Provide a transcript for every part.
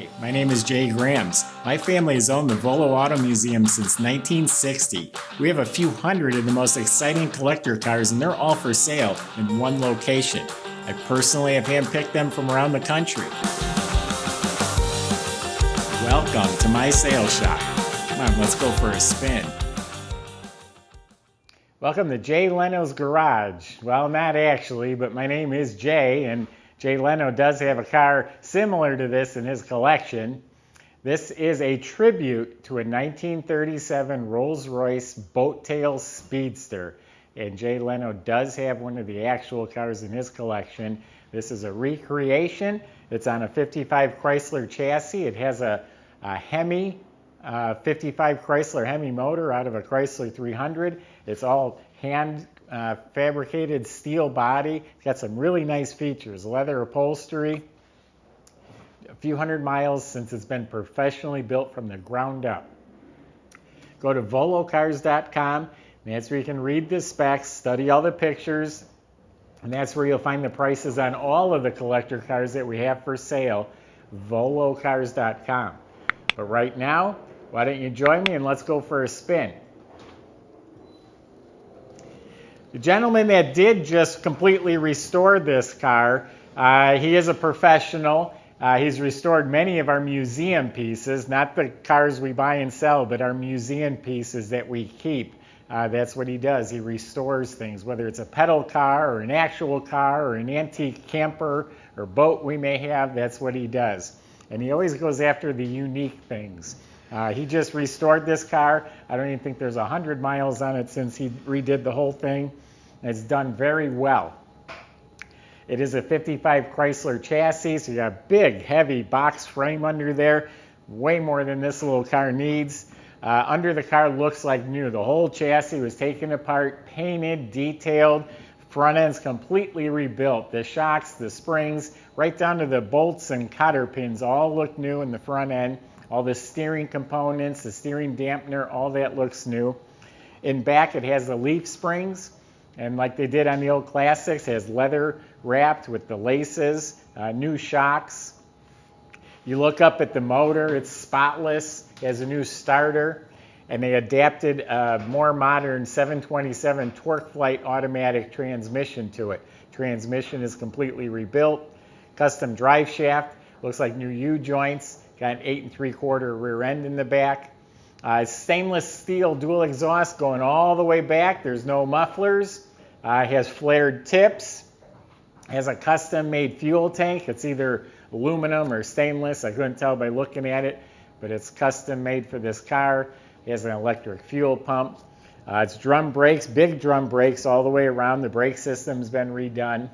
Hi, my name is Jay Grams. My family has owned the Volo Auto Museum since 1960. We have a few hundred of the most exciting collector cars, and they're all for sale in one location. I personally have handpicked them from around the country. Welcome to my sales shop. Come on, let's go for a spin. Welcome to Jay Leno's Garage. Well, not actually, but my name is Jay, and Jay Leno does have a car similar to this in his collection. This is a tribute to a 1937 Rolls-Royce boattail Speedster. And Jay Leno does have one of the actual cars in his collection. This is a recreation. It's on a 55 Chrysler chassis. It has a Hemi 55 Chrysler Hemi motor out of a Chrysler 300. It's all hand fabricated steel body. It's got some really nice features. Leather upholstery. A few hundred miles since it's been professionally built from the ground up. Go to volocars.com. That's where you can read the specs, study all the pictures, and that's where you'll find the prices on all of the collector cars that we have for sale. volocars.com. But right now, why don't you join me and let's go for a spin. The gentleman that did just completely restore this car, he is a professional. He's restored many of our museum pieces, not the cars we buy and sell, but our museum pieces that we keep. That's what he does. He restores things, whether it's a pedal car or an actual car or an antique camper or boat we may have. That's what he does. And he always goes after the unique things. He just restored this car. I don't even think there's 100 miles on it since he redid the whole thing. It's done very well. It is a 55 Chrysler chassis, so you got a big, heavy box frame under there, way more than this little car needs. Under the car looks like new. The whole chassis was taken apart, painted, detailed. Front end's completely rebuilt. The shocks, the springs, right down to the bolts and cotter pins all look new in the front end. All the steering components, the steering dampener, all that looks new. In back it has the leaf springs, and like they did on the old classics, it has leather wrapped with the laces, new shocks. You look up at the motor, it's spotless, it has a new starter, and they adapted a more modern 727 torque flight automatic transmission to it. Transmission is completely rebuilt, custom drive shaft, looks like new U-joints, got an 8 3/4 rear end in the back. Stainless steel dual exhaust going all the way back. There's no mufflers. It has flared tips. It has a custom made fuel tank. It's either aluminum or stainless. I couldn't tell by looking at it, but it's custom made for this car. It has an electric fuel pump. It's drum brakes, big drum brakes all the way around. The brake system's been redone.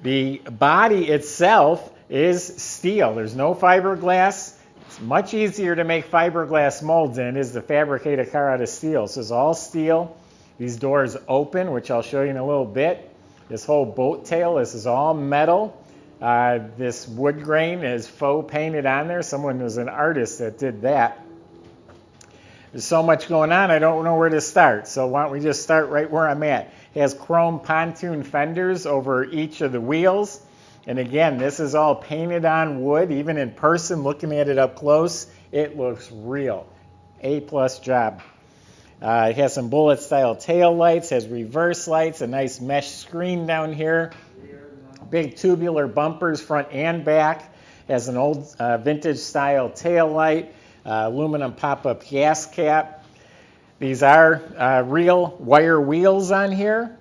The body itself is steel. There's no fiberglass. It's much easier to make fiberglass molds than it is to fabricate a car out of steel. So it's all steel. These doors open, which I'll show you in a little bit. This whole boat tail, this is all metal. This wood grain is faux painted on there. Someone was an artist that did that. There's so much going on, I don't know where to start. So why don't we just start right where I'm at. It has chrome pontoon fenders over each of the wheels. And again, this is all painted on wood. Even in person, looking at it up close, it looks real. A+ job. It has some bullet-style tail lights, has reverse lights, a nice mesh screen down here. Big tubular bumpers, front and back. Has an old vintage-style tail light, aluminum pop-up gas cap. These are real wire wheels on here.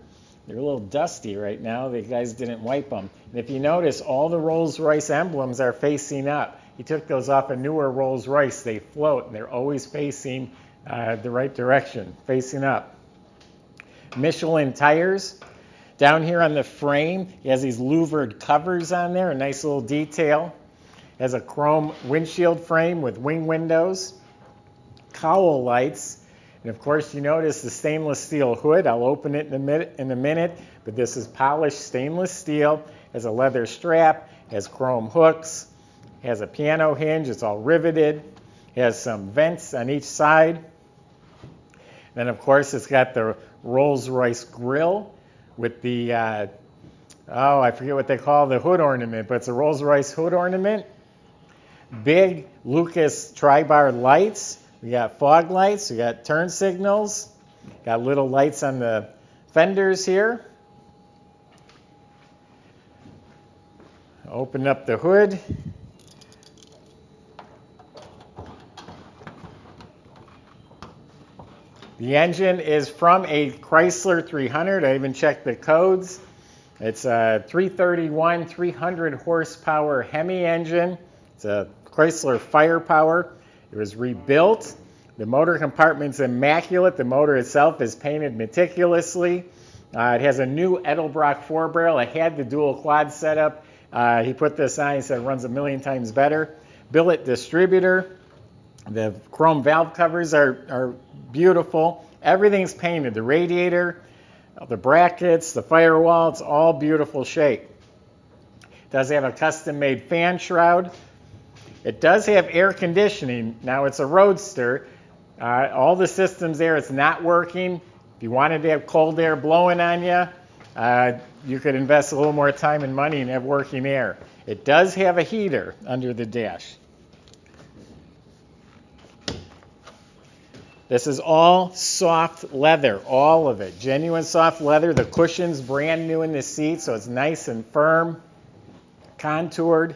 They're a little dusty right now. The guys didn't wipe them. And if you notice, all the Rolls-Royce emblems are facing up. He took those off a newer Rolls-Royce. They float, and they're always facing the right direction, facing up. Michelin tires. Down here on the frame, he has these louvered covers on there, a nice little detail. Has a chrome windshield frame with wing windows, cowl lights, and of course you notice the stainless steel hood. I'll open it in a minute, but this is polished stainless steel. Has a leather strap, has chrome hooks, has a piano hinge, it's all riveted, has some vents on each side. Then of course it's got the Rolls-Royce grille with the, I forget what they call the hood ornament, but it's a Rolls-Royce hood ornament. big Lucas tri-bar lights. We got fog lights, we got turn signals, got little lights on the fenders here. Open up the hood. The engine is from a Chrysler 300. I even checked the codes. It's a 331, 300 horsepower Hemi engine. It's a Chrysler Firepower. It was rebuilt. The motor compartment's immaculate. The motor itself is painted meticulously. It has a new Edelbrock 4-barrel. It had the dual quad setup. He put this on. He said it runs 1,000,000 times better. Billet distributor. The chrome valve covers are beautiful. Everything's painted. The radiator, the brackets, the firewall, it's all beautiful shape. It does have a custom-made fan shroud. It does have air conditioning. Now, it's a Roadster. All the systems there, it's not working. If you wanted to have cold air blowing on you, you could invest a little more time and money and have working air. It does have a heater under the dash. This is all soft leather, all of it. Genuine soft leather. The cushion's brand new in the seat, so it's nice and firm, contoured.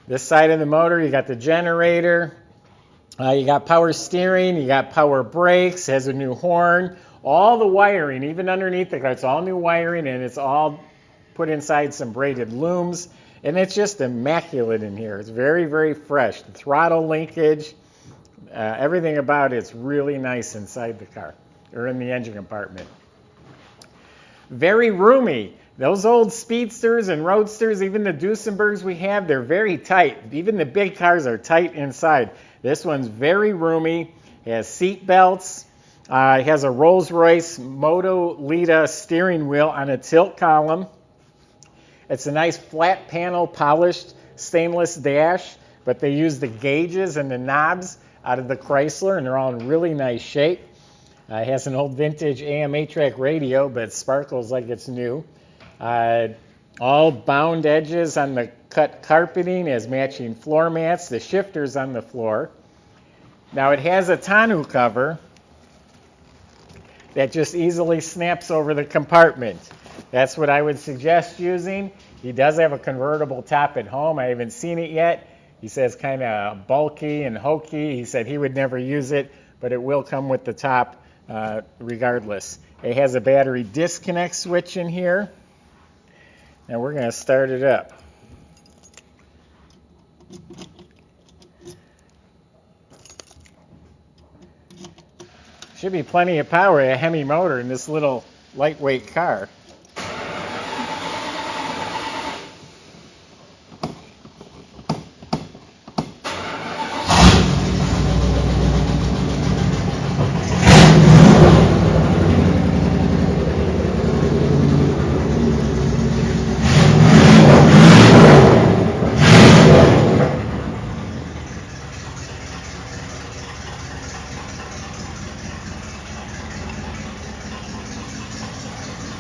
This side of the motor, you got the generator. You got power steering. You got power brakes. It has a new horn. All the wiring, even underneath the car, it's all new wiring, and it's all put inside some braided looms, and it's just immaculate in here. It's very, very fresh. The throttle linkage, everything about it's really nice inside the car, or in the engine compartment. Very roomy. Those old Speedsters and Roadsters, even the Duesenbergs we have, they're very tight. Even the big cars are tight inside. This one's very roomy. It has seat belts. It has a Rolls-Royce Moto Lita steering wheel on a tilt column. It's a nice flat panel polished stainless dash, but they use the gauges and the knobs out of the Chrysler, and they're all in really nice shape. It has an old vintage AM 8-track radio, but it sparkles like it's new. All bound edges on the cut carpeting as matching floor mats. The shifter's on the floor. Now it has a tonneau cover that just easily snaps over the compartment. That's what I would suggest using. He does have a convertible top at home. I haven't seen it yet. He says kind of bulky and hokey. He said he would never use it, but it will come with the top regardless. It has a battery disconnect switch in here. And we're going to start it up. Should be plenty of power, a Hemi motor in this little lightweight car.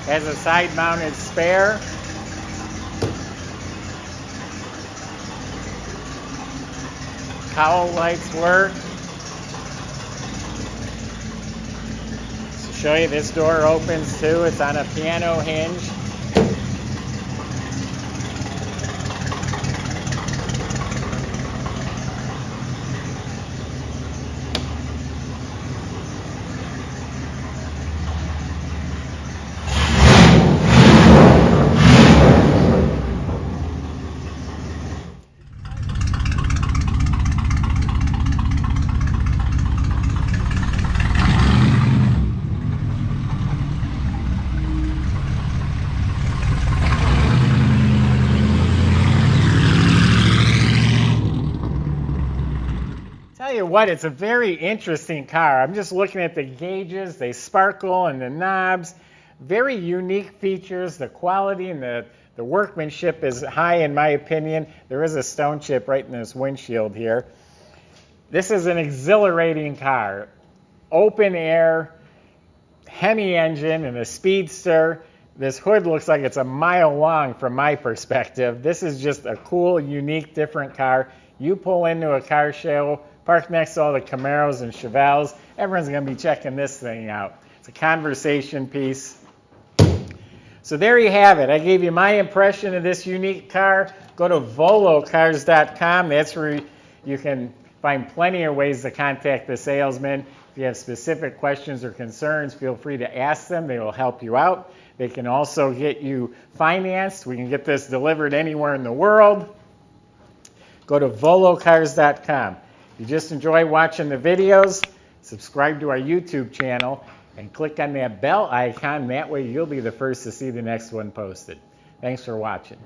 Has a side-mounted spare. Cowl lights work. To show you, this door opens too. It's on a piano hinge. Tell you what, it's a very interesting car. I'm just looking at the gauges. They sparkle, and the knobs. Very unique features. The quality and the workmanship is high in my opinion. There is a stone chip right in this windshield here. This is an exhilarating car. Open air, Hemi engine and a Speedster. This hood looks like it's a mile long from my perspective. This is just a cool, unique, different car. You pull into a car show, park next to all the Camaros and Chevelles, everyone's going to be checking this thing out. It's a conversation piece. So there you have it. I gave you my impression of this unique car. Go to volocars.com. That's where you can find plenty of ways to contact the salesman. If you have specific questions or concerns, feel free to ask them. They will help you out. They can also get you financed. We can get this delivered anywhere in the world. Go to volocars.com. If you just enjoy watching the videos, subscribe to our YouTube channel and click on that bell icon. That way you'll be the first to see the next one posted. Thanks for watching.